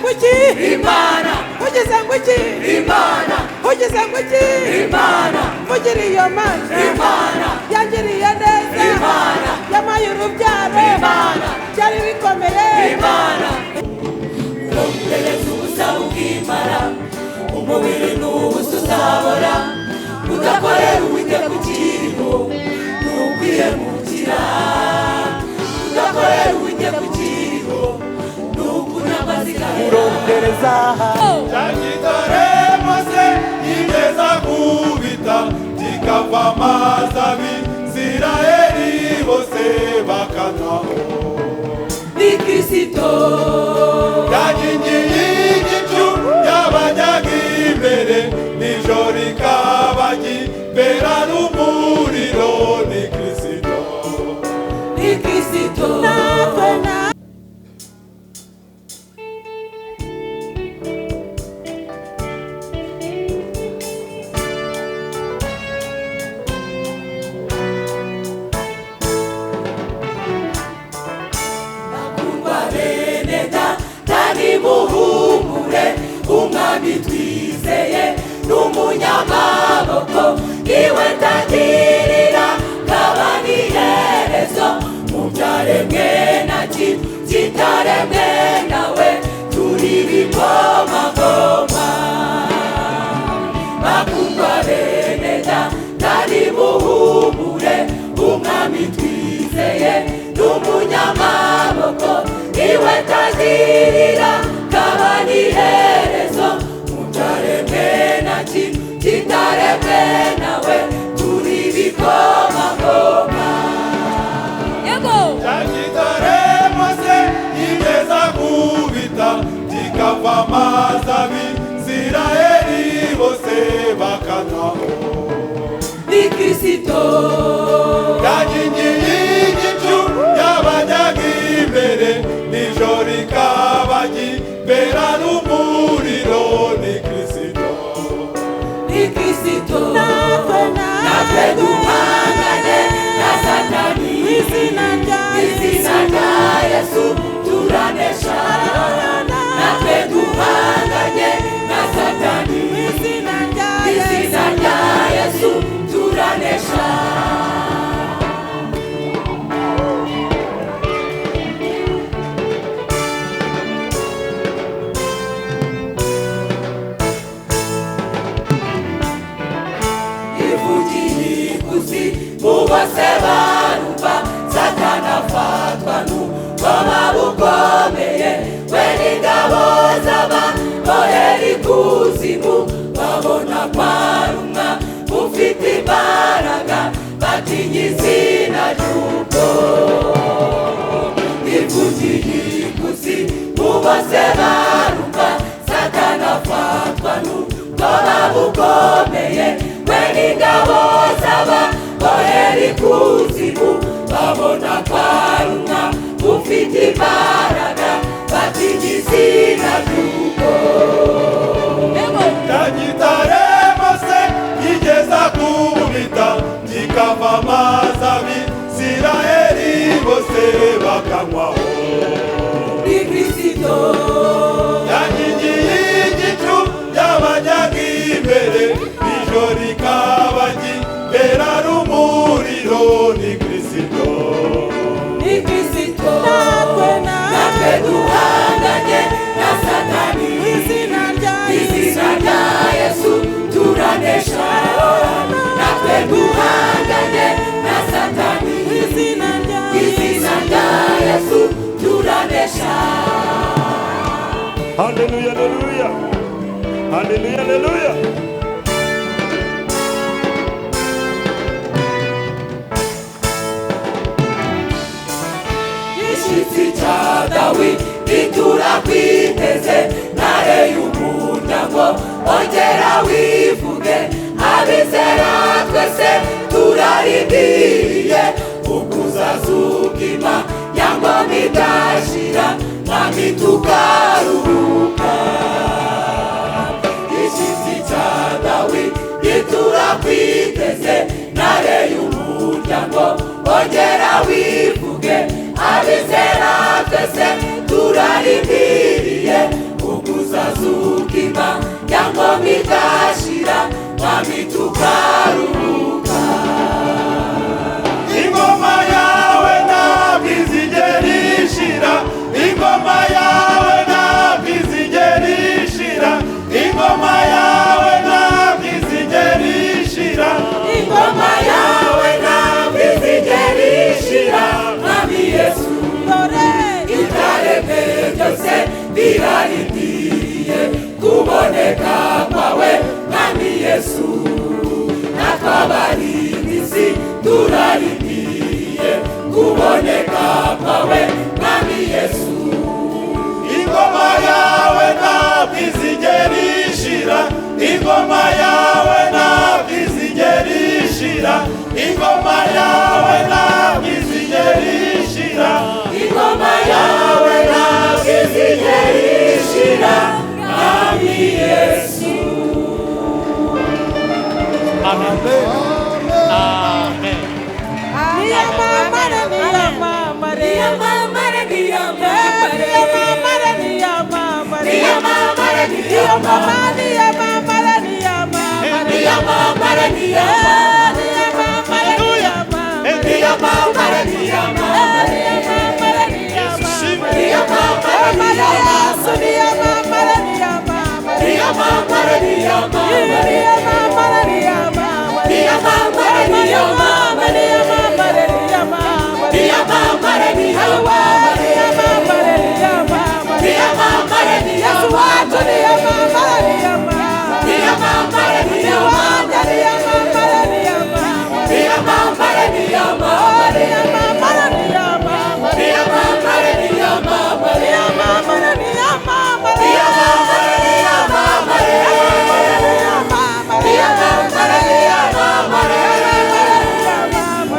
nguki Imana ugeze nguki Imana ugeze nguki Imana mugiriye amazi Imana yangiriye neza Imana yamaye urubyaro Imana byari bikomeye Imana urongereza ubusabu bw'imara umubiri n'ubusa uzabora udakorera Uwiteka ukiriho n'ukwiyemukira udakorera Uwiteka ukiriho n'ukunyamazika urondereza cyagitare mose yigeza kubita kikava amazi abisirayeli bose bakanaho ni Kristo yagingiye igicu yabajyaga imbere nijoro ikabagibera n'umuriro ni Kristo ni Kristo muhumure umwami twizeye n'umunyamaboko iwe tangirira kaba n'iherezo mu byaremwe na kimwe kitaremwe nawe turi ibikomagoma bakundwa bene data muhumure umwami twizeye n'umunyamaboko iwe tangirira kaba n'iherezo mu byaremwe na kimwe kitaremwe nawe turi ibikomagoma cyagitare mose yigeza kubita kikava amazi abisirayeli bose bakanaho ni Kristo yagingiye igicu yabajyaga imbere nijoro ikabagibera n'umuriro ni Kristo ni Kristo natwe duhangane na Satani izina rya Yesu turanesha natwe duhangane na Satani izina rya Yesu turanesha bose barumva Satani afatwa n'ubwoba bukomeye we n'ingabo z'ababohera ikuzimu babona kwarumwa ufite imbaraga batinya izina ry'ubwo ivugiye ikuzimu bose barumva Satani afatwa n'ubwoba bukomeye we n'ingabo z'ababohera ikuzimu babona kwarumwa ufite imbaraga batinya izina ry'ubwo cyagitare mose yigeza kubita kikava amazi abisirayeli bose bakanywaho ni Kristo yagingiye igicu yabajyaga imbere nijoro ikabagibera n'umuriro ni Kristo ni Kristo natwe duhanganye na Satani izina rya Yesu turanesha natwe duhanganye na Satani izina rya Yesu turanesha haleluya haleluya haleluya haleluya igiti cya Dawidi turakwiteze ntare y'umuryango ongera wivuge abizera twese turarindiriye ukuzazugima ya ngoma idashira mwami tukaruhuka igiti cya Dawidi turakwiteze ntare y'umuryango ongera wivuge abizera twese turarindiriye ngoma idashira mwami tukaruhuka. ingoma yawe ntabwo izigera ishira, ingoma yawe ntabwo izigera ishira, ingoma yawe ntabwo izigera ishira, ingoma yawe ntabwo izigera ishira mwami Yesu. Ibyaremwe byose birarindiriye kuboneka kwawe mwami Yesu. Natwe abari mu isi turarindiriye kuboneka kwawe mwami Yesu. ingoma yawe ntabwo izigera ishira, ingoma yawe ntabwo izigera ishira, ingoma yawe ntabwo izigera ishira, ingoma yawe ntabwo izigera ishira mwami Yesu. Amen. Amen. Niyamamare, niyamamare. Niyamamare, niyamamare. Niyamamare, niyamamare. Niyamamare, niyamamare. Niyamamare, niyamamare. Niyamamare, niyamamare. Niyamamare, niyamamare. Niyamamare, niyamamare. Niyamamare, Yesu, niyamamare, niyamamare. Niyamamare, niyamamare. Niyamamare, niyamamare. Niyamamare, niyamamare. Niyamamare, niyamamare. Niyamamare, niyamamare. Niyamamare, niyamamare. Yesu wacu, niyamamare, niyamamare. Niyamamare, Niyamamare, niyamamare. niyamamare. Niyamamare, niyamamare. Niyamamare, niyamamare. Niyamamare, niyamamare. Niyamamare, niyamamare. Niyamamare, niyamamare. Niyamamare, niyamamare.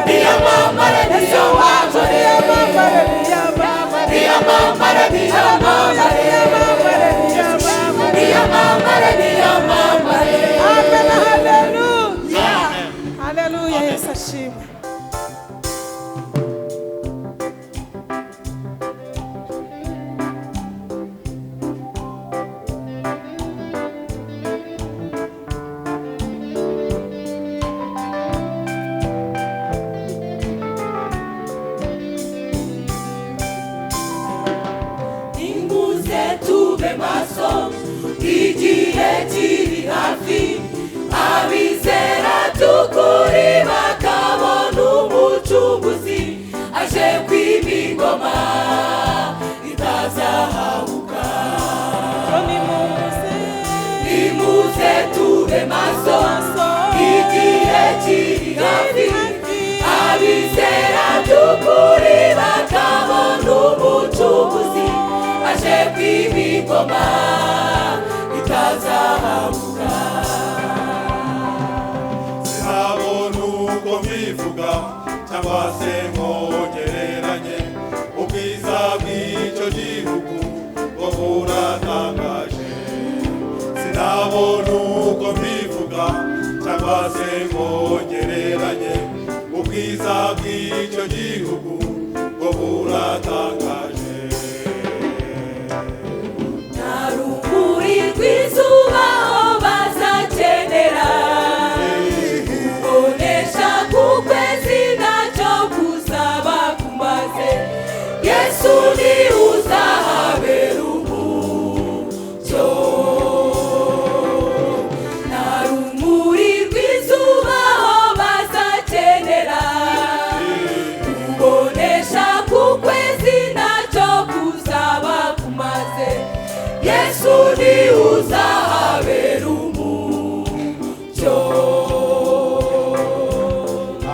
Niyamamare, Yesu wacu, niyamamare, niyamamare. niyamamare, niyamamare. Niyamamare, niyamamare. Amen, hallelujah. Hallelujah, Yesu ashimwe. Nimuze tube maso igihe kiri hafi, abizera tukuri bakabona umucunguzi aje kwima ingoma itazahabuka. Nimuze tube maso igihe kiri hafi, abizera tukuri bakabona umucunguzi aje kwima ingoma itazahabuka. sinabona uko mbivuga cyangwa se nkongereranye ubwiza bw'icyo gihugu ngo buratangaje. Sinabona uko mbivuga cyangwa se nkongereranye ubwiza bw'icyo gihugu ngo buratangaje. Nta rumuri rw'izuba aho bazakenera, kubonesha k'ukwezi ntacyo kuzaba kumaze. Yesu ni uzahabera umucyo. Nta rumuri rw'izuba aho bazakenera, kubonesha k'ukwezi ntacyo kuzaba kumaze. Yesu ni uzahabera umucyo.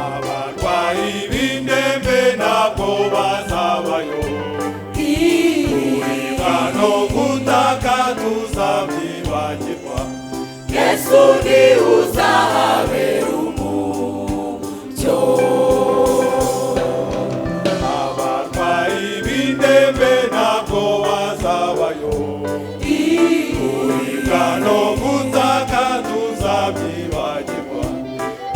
abarwayi b'indembe ntabwo bazabayo, kuribwa no gutaka tuzabyibagirwa. Yesu ni uzahabera umucyo. abarwayi b'indembe ntabwo bazabayo, kuribwa no gutaka tuzabyibagirwa.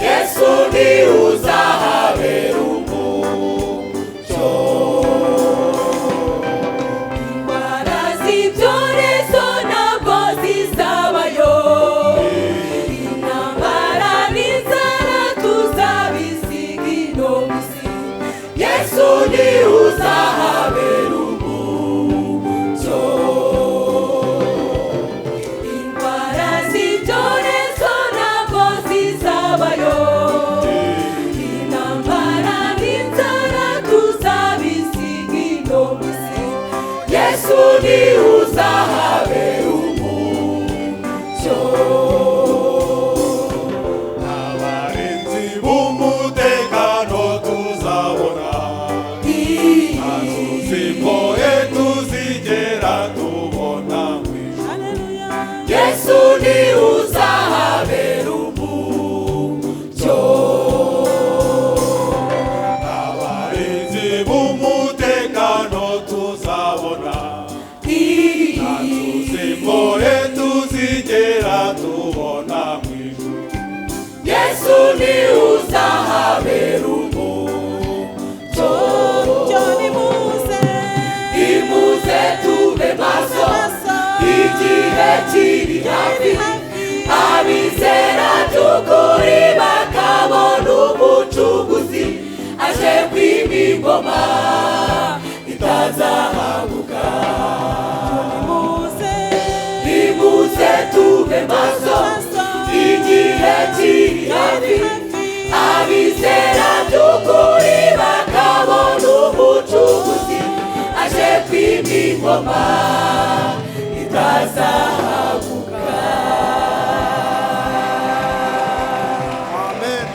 Yesu ni uzahabera umucyo. Indwara z'ibyorezo ntabwo zizabayo, abarinzi b'umutekano tuzabona ntazuzimbohe tuzigera tubona Yesu ni uzahabera umucyo abarinzi b'umutekano tuzabona ntazuzimbohe tuzigera tubona mu ijuru Yesu ni uzahabera umucyo nimuze tube maso igihe kiri hafi abizera tukuri bakabona umucunguzi aje kwima ingoma itazahabuka nimuze tube maso igihe kiri hafi abizera tukuri bakabona umucunguzi aje kwima ingoma itazahabuka. amen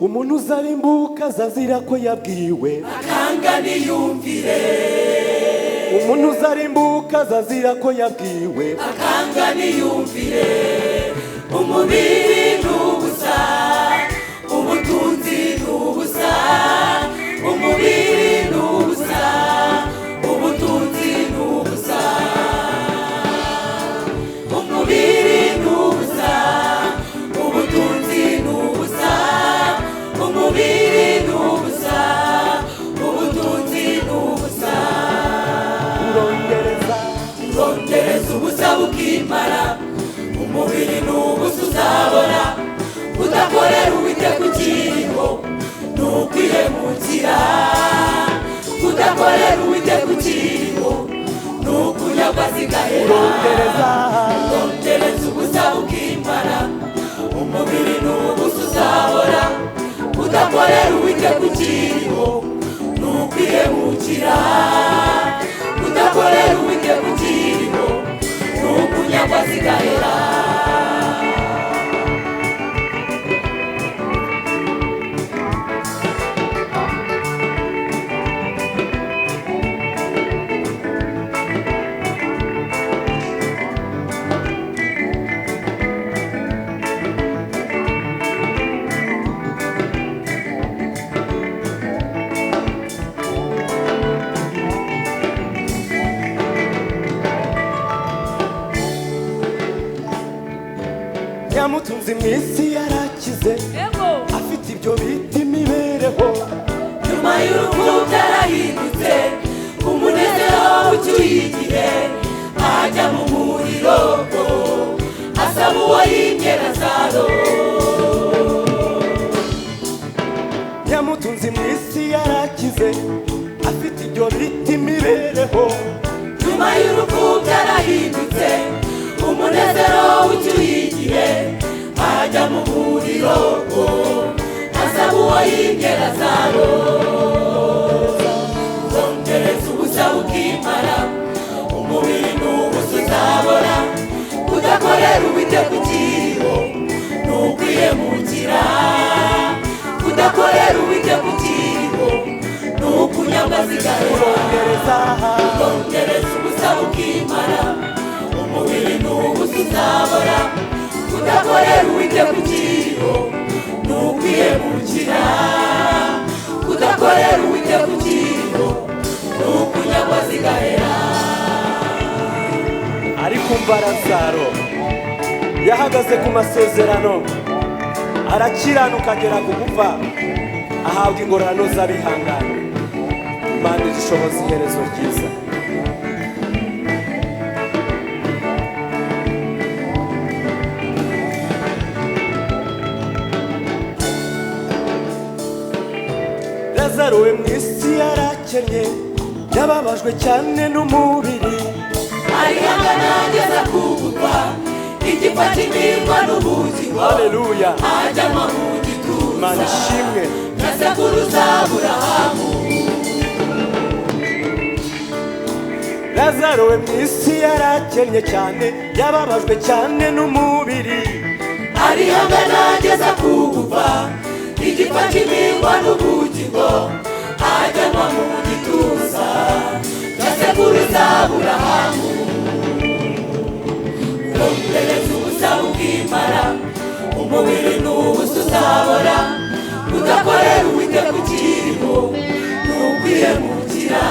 umuntu uzarimbuka azazira ko yabwiwe akanga niyumvire umuntu uzarimbuka azazira ko yabwiwe akanga niyumvire umubiri n'ubusa ubutunzi n'ubusa umubiri n'ubusa ubutunzi n'ubusa umubiri n'ubusa ubutunzi n'ubusa umubiri n'ubusa ubutunzi n'ubusa urondereza ubusa bukimara umubiri n'ubusa uzabona udakorera Uwiteka ukiriho nukwihemukira udakorera Uwiteka ukiriho nukunyagwa zigahera urondereza ubusa bukimara umubiri n'ubusa uzabona udakorera Uwiteka ukiriho nukwihemukira udakorera Uwiteka ukiriho nukunyagwa zigahera yamutunze mu isi yarakize afite ibyo bita imibereho nyuma y'urupfu byarahindutse umunezero ucyuye igihe ajya mu muriro asaba uwo yimye Lazaro yamutunze mu isi yarakize afite ibyo bita imibereho nyuma y'urupfu byarahindutse umunezero ucyuye igihe ajya mu muriro asaba uwo yimye Lazaro urondereza ubusa bukimara umubiri n'ubusa uzabona udakorera Uwiteka ukiriho nukwihemukira udakorera Uwiteka ukiriho nukunyagwa zigahera urondereza ubusa bukimara umubiri n'ubusa uzabona udakorera Uwiteka ukiriho nukwihemukira udakorera Uwiteka ukiriho nukunyagwa zigahera ariko umva Lazaro yahagaze ku masezerano arakiranuka agera ku gupfa ahabwa ingororano z'abihangana Imana izishoboza iherezo ryiza Lazaro we mu isi yarakennye yababajwe cyane n'umubiri arihangana ageza ku gupfa igipfa kimirwa n'ubugingo haleluya ajyanwa mu gituza Imana ishimwe na sekuruza Aburahamu Lazaro we mu isi yarakennye cyane, yababajwe cyane n'umubiri, arihangana ageza ku gupfa, igipfa cy'impingwa n'ubugingo, ajyanwa mu gituza cya sekuruza Aburahamu. Urondereza ubusa bukimara, umubiri n'ubusa uzabora, udakorera Uwiteka ukiriho n'ukwihemukira,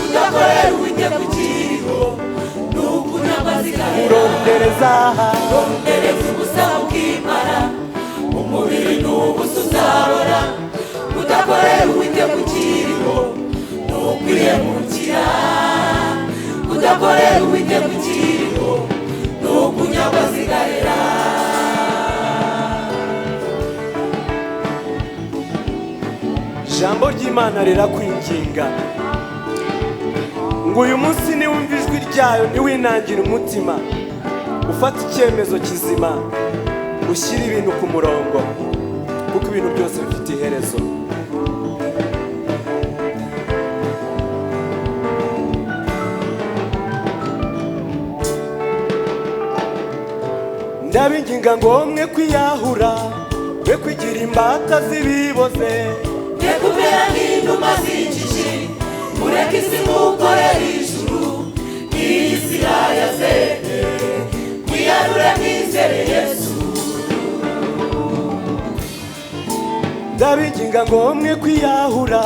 udakorera Uwiteka ukiriho n'ukunyamazigahera. urondereza ubusa bukimara, umubiri n'ubusa uzabora, udakorera Uwiteka ukiriho n'ukwihemukira, udakorera Uwiteka ukiriho n'ukunyamazigahera. Ijambo ry'Imana rirakwinginga ngo uyu munsi niwumva ijwi ryayo ntiwinangire umutima, ufata icyemezo kizima, ushyire ibintu ku murongo, kuko ibintu byose bifite iherezo. Ndabinginga ngo mwe kwiyahura, mwe kwigira imbata z'ibiboze, mwe kumera nk'inuma z'injiji, mureke isi mukorere ijuru, iyi si irayaze, mwiyarure mwizere Yesu. ndabinginga ngo mwe kwiyahura,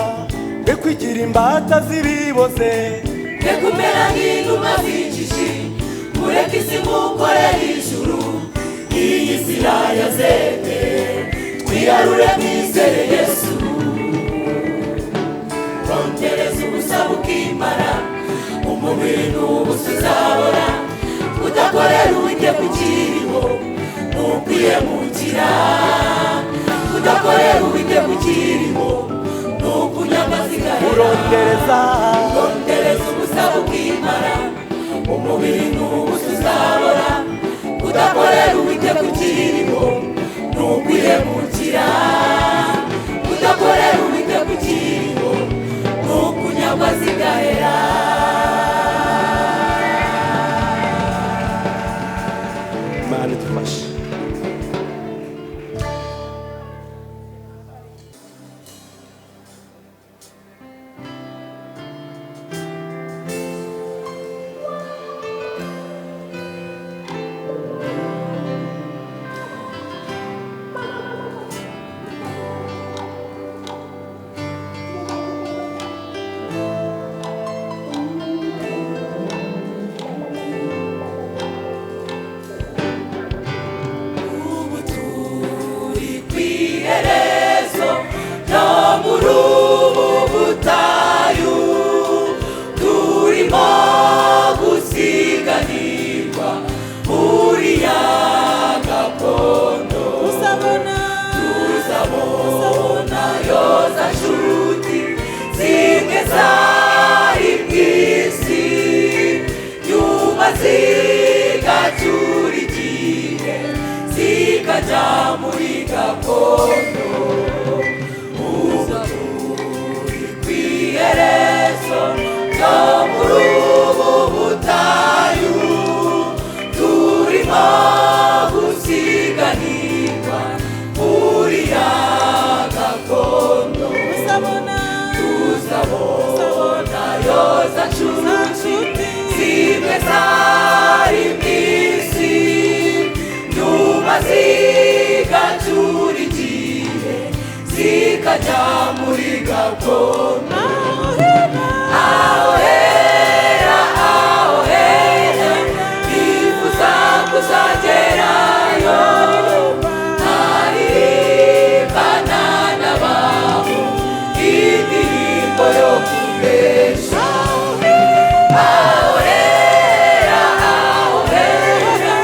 mwe kwigira imbata z'ibiboze, mwe kumera nk'inuma z'injiji, mureke isi mukorere ijuru, iyi si irayaze, twiyarure mwizere Yesu. Urondereza ubusa bukimara, umubiri n'ubusa uzabora, udakorera Uwiteka ukiriho n'ukwihemukira, udakorera Uwiteka ukiriho n'ukunyamazigahera. urondereza ubusa bukimara, umubiri n'ubusa uzabora, udakorera Uwiteka ukiriho n'ukwihemukira, udakorera Uwiteka ukiriho n'ukunyamazigahera. Imana idufashe. Ubu turi kw'iherezo no muri ubu butayu, turimo gusiganirwa muri ya gakondo. Tuzabona yoza nshuti zimwe zari mw'isi, nyuma zigacyura igihe, zikajya muri gakondo. Ubu turi kw'iherezo ryo muri ubu butayu, turimo gusiganirwa muri ya gakondo. Tuzabona yoza nshuti zimwe zari mw'isi, nyuma zigacyura igihe, zikajya muri gakondo. Aho hera, aho hera, nifuza kuzagerayo, haririmbana n'abantu indirimbo yo kunesha. Aho hera, aho hera,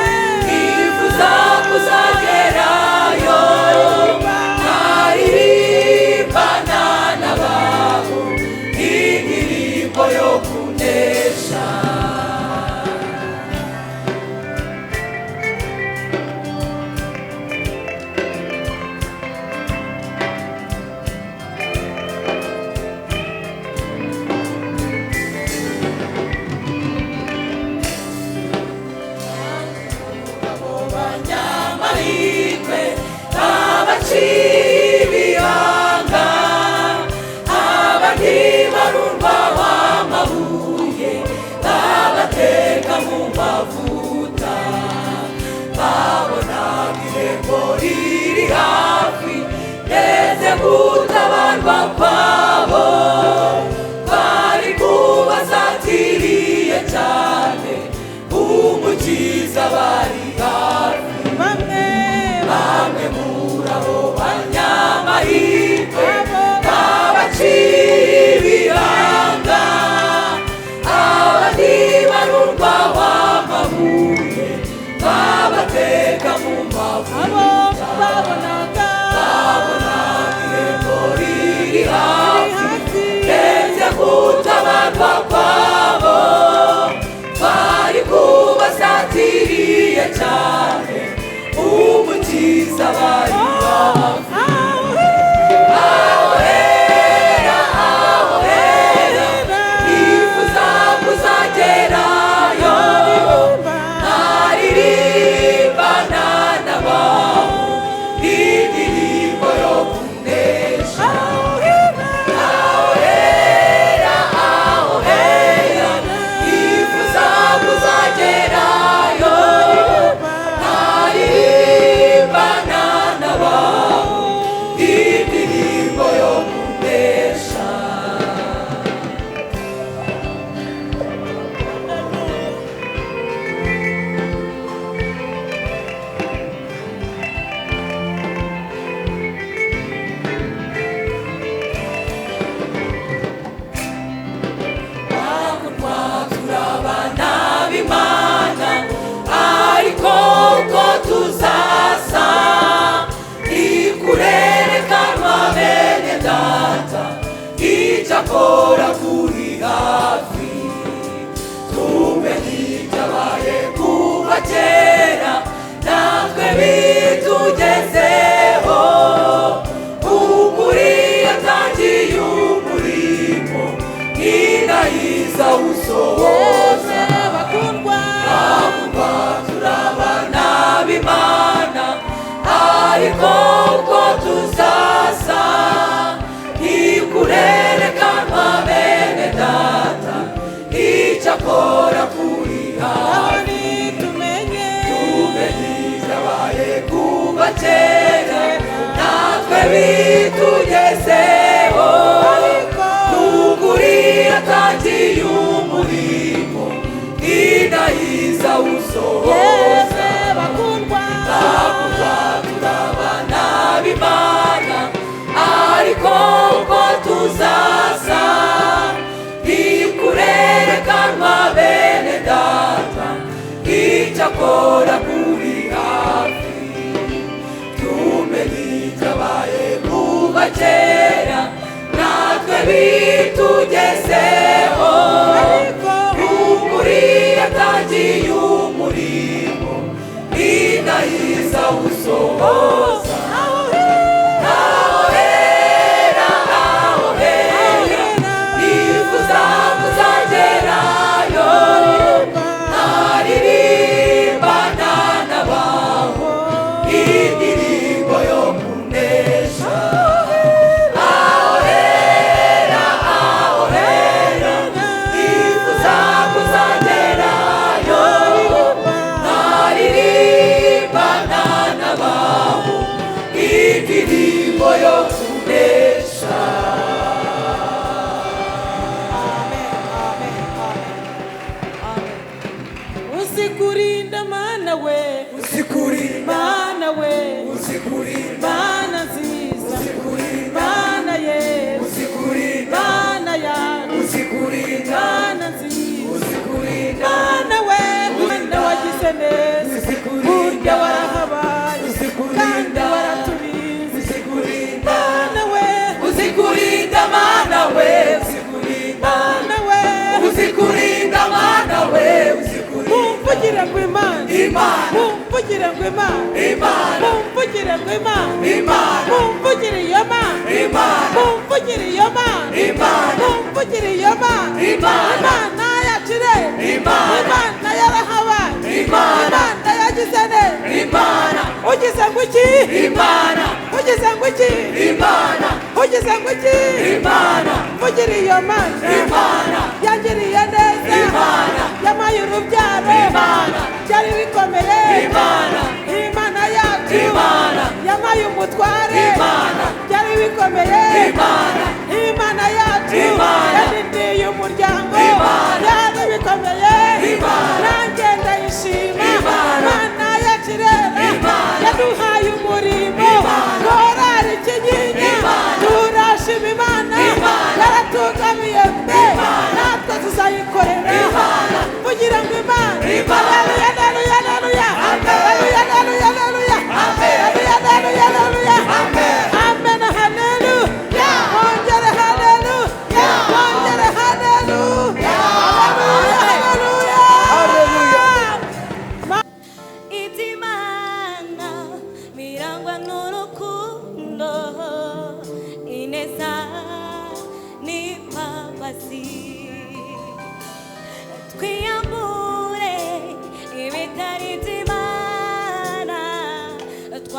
nifuza kuzagerayo, haririmbana n'abantu indirimbo yo kunesha. umukiza bari hafi bamwe bamwe muri abo banyamahirwe abo babaciye ibihanga abandi barurwaho amabuye babateka mu mavuta abo babonaga irembo riri hafi hafi ndetse gutabarwa kwabo bari kubasatiriye cyane umukiza bari hafi aho hera nifuza kuzagerayo naririmbana n'abantu indirimbo yo kunesha aho hera nifuza kuzagerayo naririmbana n'abantu indirimbo yo kunesha turabana b'Imana ariko uko tuzasa ikurerekanwa bene data icyakora kuri hafi tumenye ibyabaye kuva kera natwe bitugezeho ukuri yatangiye umurimo ninayiza usohoza bakundwa turabana b'Imana ariko uko tuzasa ntikurerekanwa bene data icyakora kuri hafi tumenye ibyabaye kuva kera natwe bitugezeho ukuri yatangiye umurimo ninayiza usohoza bakundwa turabana b'Imana ariko uko tuzasa ntikurerekanwa bene data icyakora kuri hafi tumenye ibyabaye kuva kera natwe bitugezeho ukuri yatangiye umurimo ninayiza usohoza aho hera nifuza kuzagerayo naririmbana n'abantu indirimbo yo kunesha aho hera nifuza kuzagerayo naririmbana n'abantu indirimbo yo kunesha usikurinda mana we mana we mana nziza mana ye mana ya mana nziza mana we mana wagize neza burya warahabaye kandi waraturinze mana we uzikurinda mana we mana we uzikurinda mana we mumvugire ngo Imana Imana. mumvugire ngo Imana Imana. mumvugire ngo Imana Imana. mumvugire iyo Mana Imana. mumvugire iyo Mana Imana. mumvugire iyo Mana Imana. Imana yacu irera Imana. Imana yarahabaye Imana. Imana yagize neza Imana. ugize ngo iki Imana. ugize ngo iki Imana. ugize ngo iki Imana. mvugire iyo Mana Imana. yangiriye neza Imana. yampaye urubyaro Imana. byari bikomeye Imana. Imana yacu Imana. yampaye umutware Imana. byari bikomeye Imana. Imana yacu Imana. yadindiye umuryango Imana. byari bikomeye Imana. nanjye ndayishima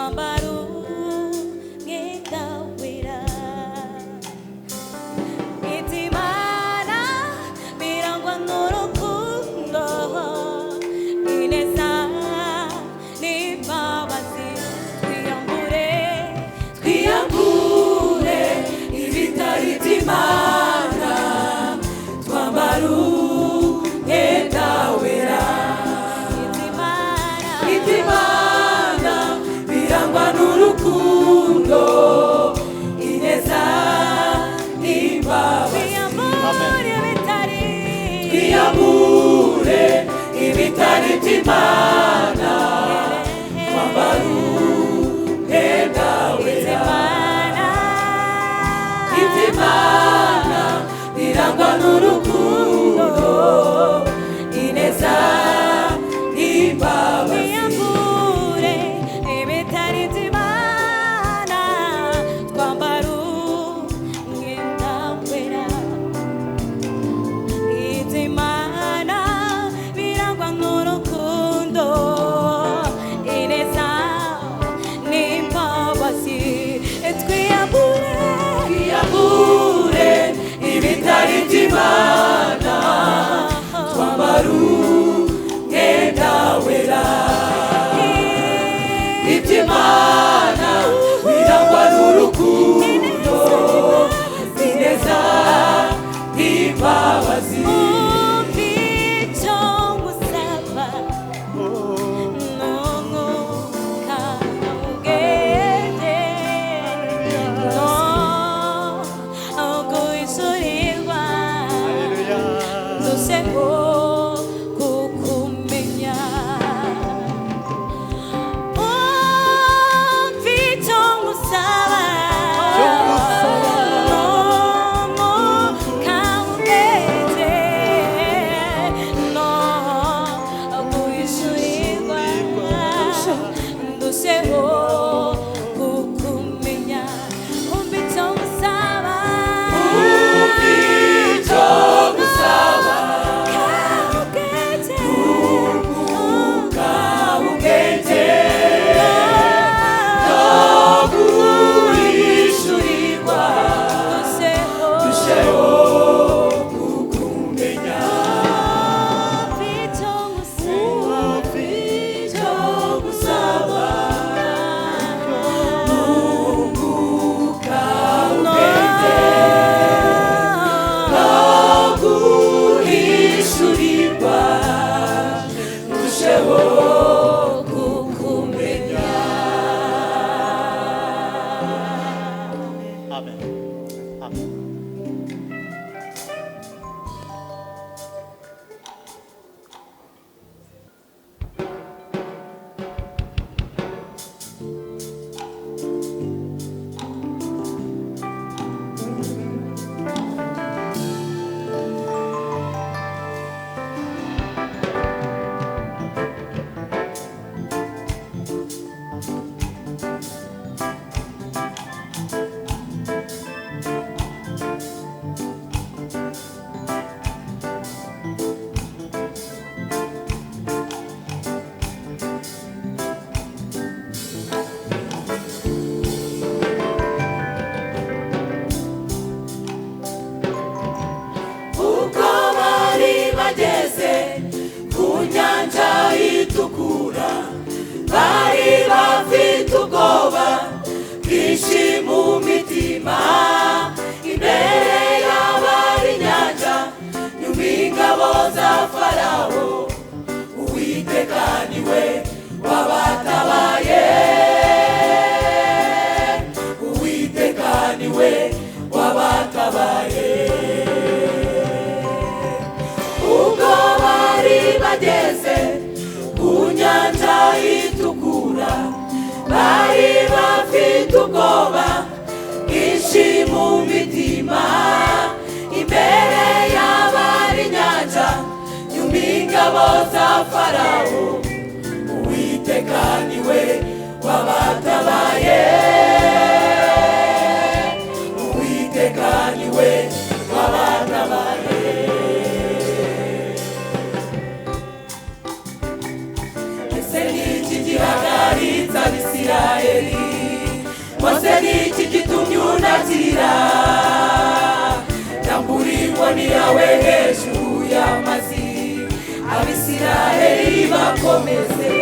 twambara umwenda wera. Iby'Imana birangwa n'urukundo, ineza n'imbabazi. Twiyambure ibitari iby'Imana, twambara umwenda wera. Iby'Imana birangwa n'urukundo, ineza n'imbabazi. Twiyambure ibitari iby'Imana, twambara umwenda wera. Iby'Imana birangwa n'urukundo, ineza n'imbabazi. Twiyambure ibitari iby'Imana, twambara umwenda wera. Iby'Imana birangwa n'urukundo, ineza n'imbabazi. Twiyambure ibitari iby'Imana, twambara umwenda wera. Iby'Imana birangwa n'urukundo, ineza n'imbabazi. Abisirayeli yawe hejuru y'amazi Abisiraheli bakomeze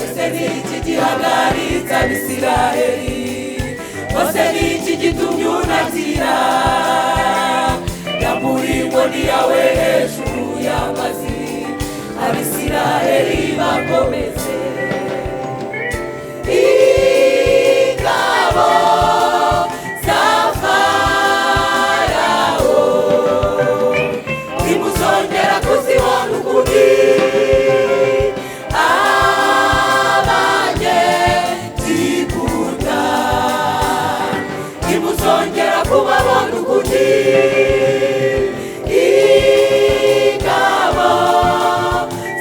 ese ni iki gihagaritse Abisiraheli ose ni iki gitumye unatira yambura inkoni yawe hejuru y'amazi Abisiraheli bakomeze ingabo za Farawo ntimuzongera kuzibona ukundi abanyegiputa ntimuzongera kubabona ukundi ingabo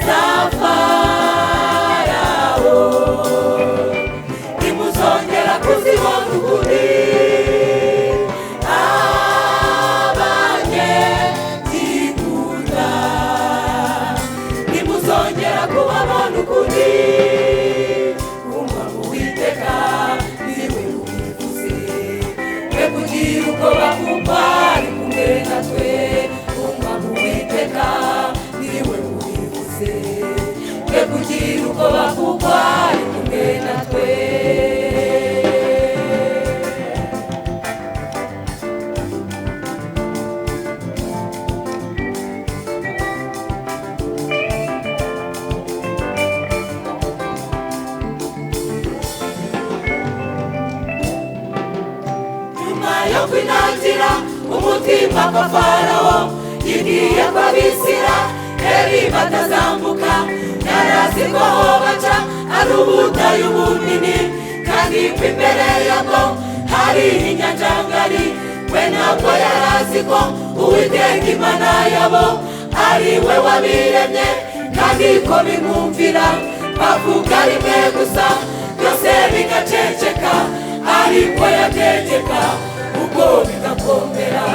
za Farawo ntimuzongera kuzibona ukundi abanyegiputa ntimuzongera kubabona ukundi umwami Uwiteka niwe ubivuze twe kugira ubwoba kuko ari kumwe natwe umwami Uwiteka niwe ubivuze twe kugira ubwoba kuko ari kumwe natwe yo kwinangira umutima kwa Farawo yigiye ko Abisiraheli batazambuka yarazi ko aho baca ari ubutayu bunini kandi ko imbere yabwo hari inyanja ngari we ntabwo yarazi ko Uwiteka Imana yabo ari we wabiremye kandi ko bimwumvira bavuga rimwe gusa byose bigaceceka ariko yategeka ubwo bigakomera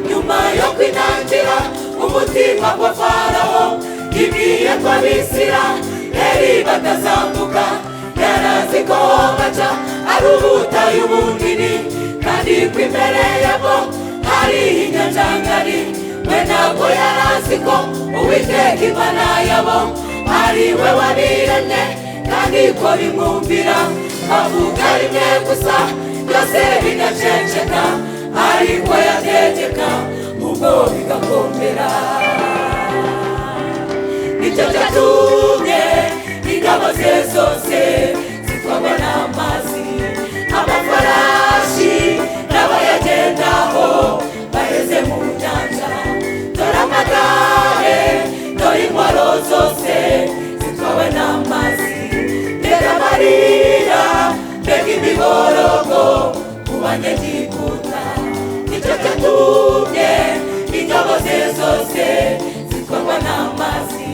nyuma yo kwinangira umutima wa Farawo yibwiye ko Abisiraheli batazambuka yarazi ko baca ari ubutayu bunini kandi ko imbere yabo hari inyanja ngari we ntabwo yarazi ko Uwiteka Imana yabo ari we wabiremye kandi ko bimwumvira bavuga rimwe gusa byose bigaceceka ariko yategeka ubwo bigakomera nicyo cyatumye ingabo ze zose zitwagwa n'amazi amafarashi n'abayagendaho baheze mu nyanja dore amagare dore intwaro zose zitwawe n'amazi mbega amarira mbega imiborogo ku banyegiputa nicyo cyatumye ingabo ze zose zitwarwa n'amazi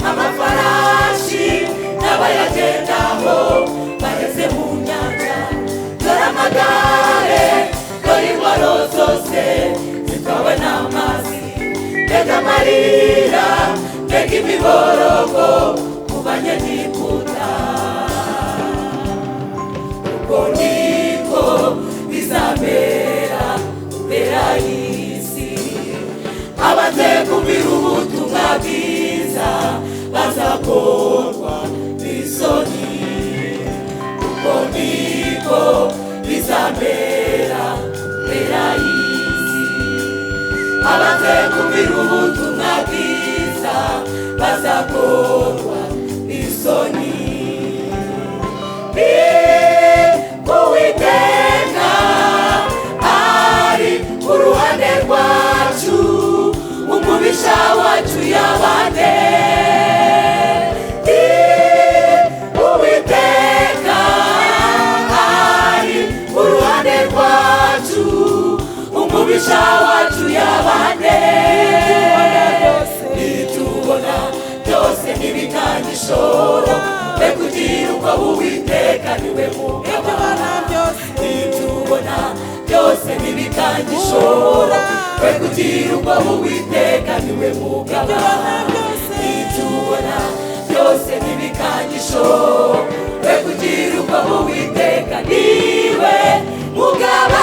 amafarashi n'abayagendaho baheze mu nyanja dore amagare dore intwaro zose zitwawe n'amazi mbega amarira mbega imiborogo ku banyegiputa uko niko bizamera mbera y'isi abaze kumvira ubutumwa bwiza bazakorwa n'isoni uko niko bizamera mbera y'isi abaze kumvira ubutumwa bwiza bazakorwa n'isoni Uwiteka ari ku ruhande rwacu umubisha wacu yabane Uwiteka ari ku ruhande rwacu umubisha wacu yabane nitubona byose n'ibitangishoro be kugira ubwo Uwiteka niwe mugabana nitubona byose n'ibitangishoro be kugira ubwo Uwiteka niwe mugabana nitubona byose n'ibitangishoro be kugira ubwo Uwiteka niwe mugaba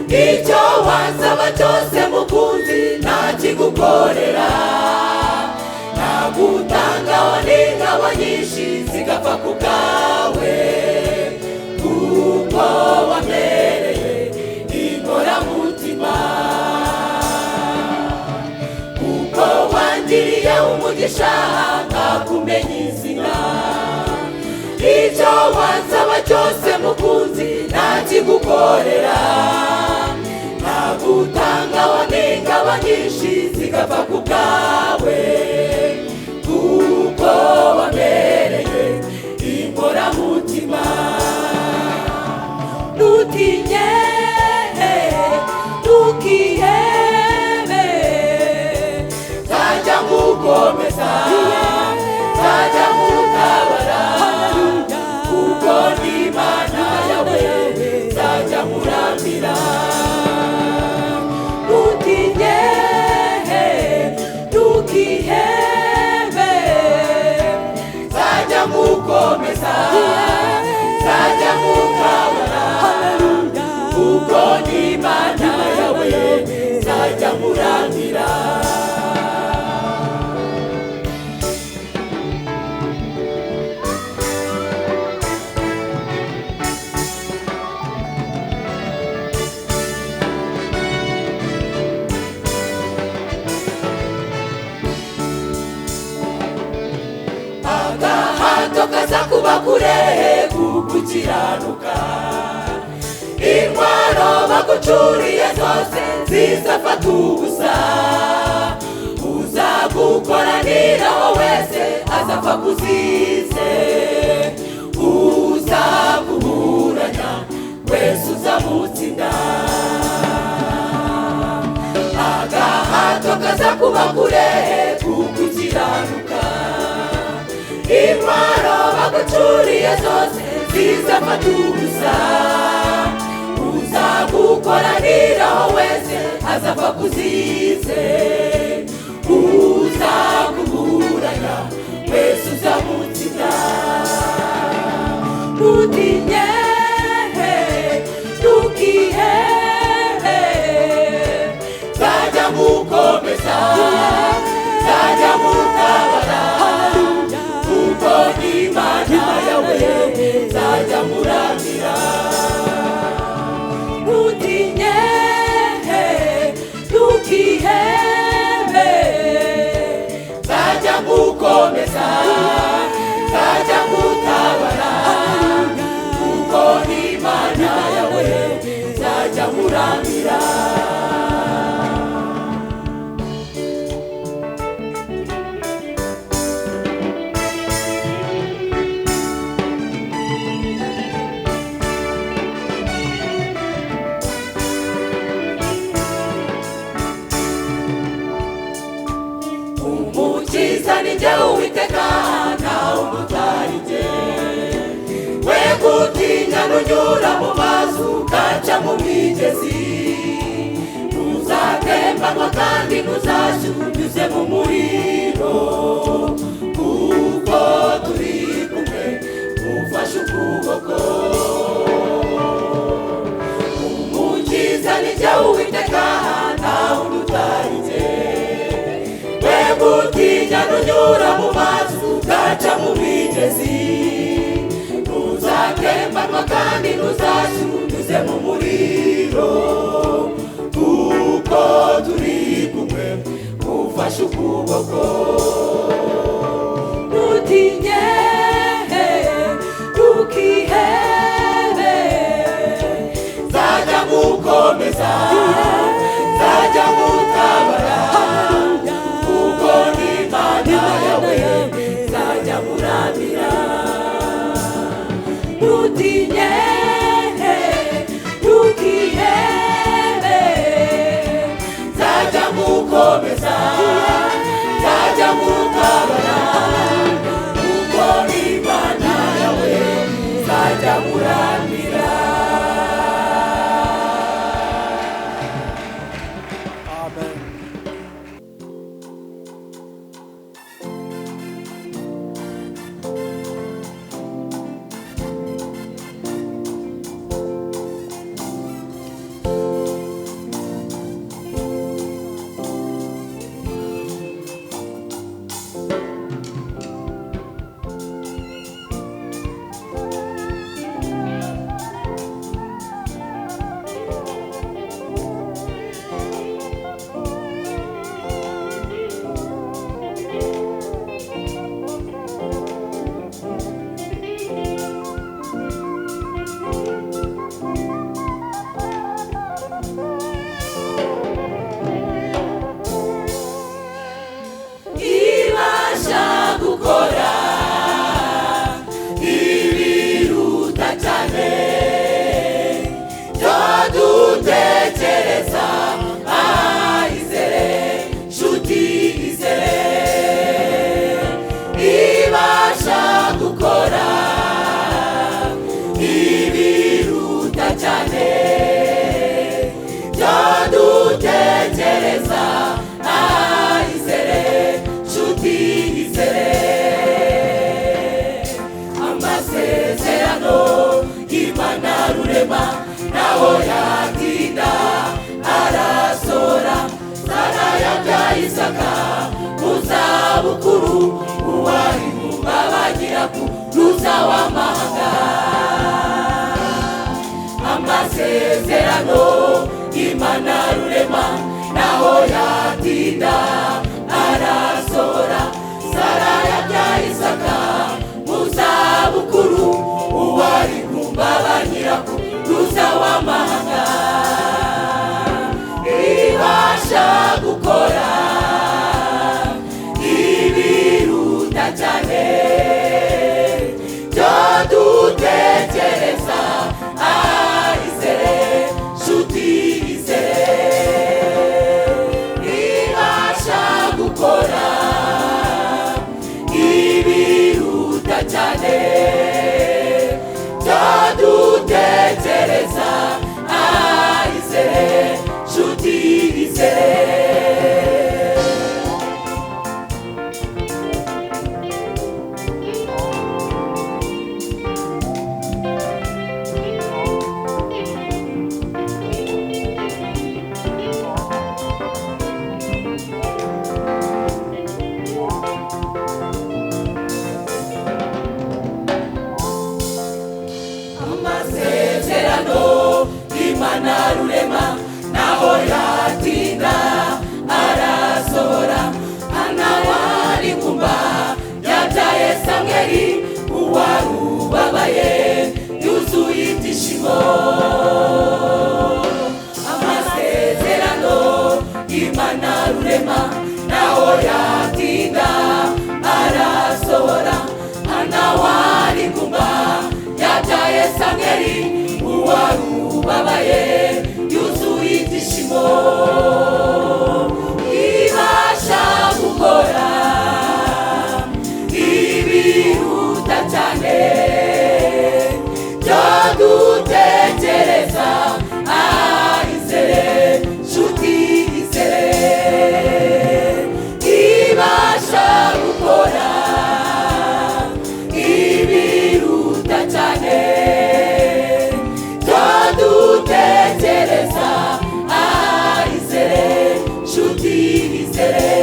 icyo wasaba cyose mukunzi nakigukorera, nagutangaho n'ingabo nyinshi zigapfa ku bwawe, kuko wambereye inkoramutima, kuko wangiriye umugisha nkakumenya izina, icyo wasaba cyose mukunzi nakigukorera, nagutangaho n'ingabo nyinshi zigapfa ku bwawe, kuko wambereye inkoramutima. Ntutinye, ntukihebe, nzajya ngukomeza, nzajya ngutabara, kuko ndi Imana yawe, nzajya nkuramira. Ntutinye, ntukihebe, nzajya ngukomeza, nzajya ngutabara, kuko ndi Imana yawe, nzajya nkuramira. Agahato kaza kuba kure kugukiranuka, intwaro bagucuriye zose zizafata ubusa, uzagukoraniraho wese azapfa kuzize, uzaguburanya wese uzamutsinda. Agahato kaza kuba kure kugukiranuka, intwaro bagucuriye zose zizafata ubusa, uzagukoraniraho wese azapfa kuzize, uzaguburanya wese uzamutsinda. Ntutinye, ntukihebe, nzajya ngukomeza, nzajya ngutabara, kuko ndi Imana yawe, nzajya nkuramira. Ntutinye, ntukihebe, nzajya ngukomeza, nzajya ngutabara, kuko ndi Imana yawe, nzajya nkuramira. Umukiza ni jye Uwiteka, ntawe umutari jye, we gutinya nunyura mu mazi ugaca mu migezi, ntuzatembanwa kandi ntuzashya unyuze mu muriro, kuko turi kumwe mufashe ukuboko. Umukiza ni jye Uwiteka, ntawe umutari jye, we gutinya nunyura mu mazi ugaca mu migezi, ntuzatembanwa kandi ntuzashya unyuze mu muriro, kuko turi kumwe mufashe ukuboko. Ntutinye, ntukihebe, nzajya ngukomeza, nzajya ngutabara, kuko ndi Imana yawe, nzajya nkuramira. Ntutinye, ntukihebe, nzajya ngukomeza, nzajya ngutabara, kuko ndi Imana yawe, nzajya nkuramira. yatinda arasohora. Sara yabyaye Isaka mu zabukuru, uwari kumbaba nyirakuruza w'amahanga. Ibasha gukora ibiruta cyane byo dutekereza. Izere nshuti izere, ibasha gukora ibiruta cyane byo dutekereza. Izere nshuti izere. Amasezerano y'Imana rurema naho yatinda arasohora. Hana wari kumba yabyaye Samweli, uwari ubabaye yuzuye ibyishimo. Amasezerano y'Imana rurema naho yatinda arasohora. Hana wari kumba yabyaye Samweli, uwari ubabaye yuzuye ibyishimo. Ibasha gukora ibiruta cyane byo dutekereza. Izere nshuti izere, ibasha gukora ibiruta cyane byo dutekereza. Izere nshuti izere.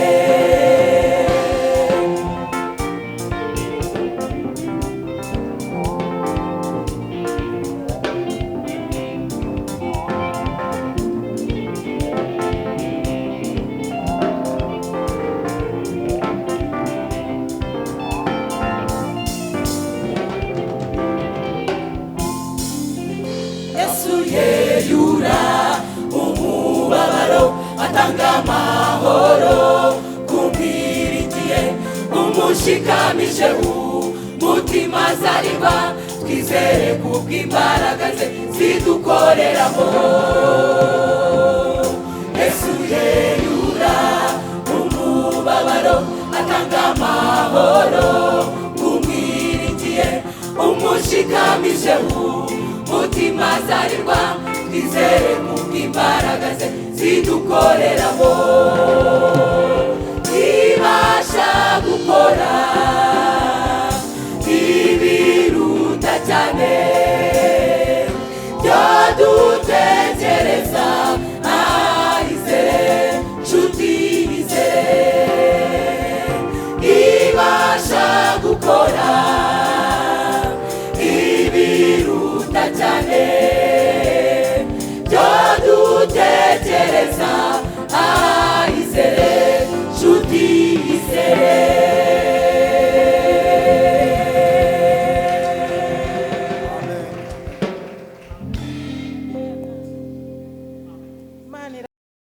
Yesu yeyura umubabaro, atanga amahoro kumwirigiye. Umushikamije umutima azarirwa, twizere kubw'imbaraga ze zidukoreramo. Yesu yeyura umubabaro, atanga amahoro kumwirigiye. Umushikamije umutima azarirwa, twizere kubw'imbaraga ze zidukoreramo. Ibasha gukora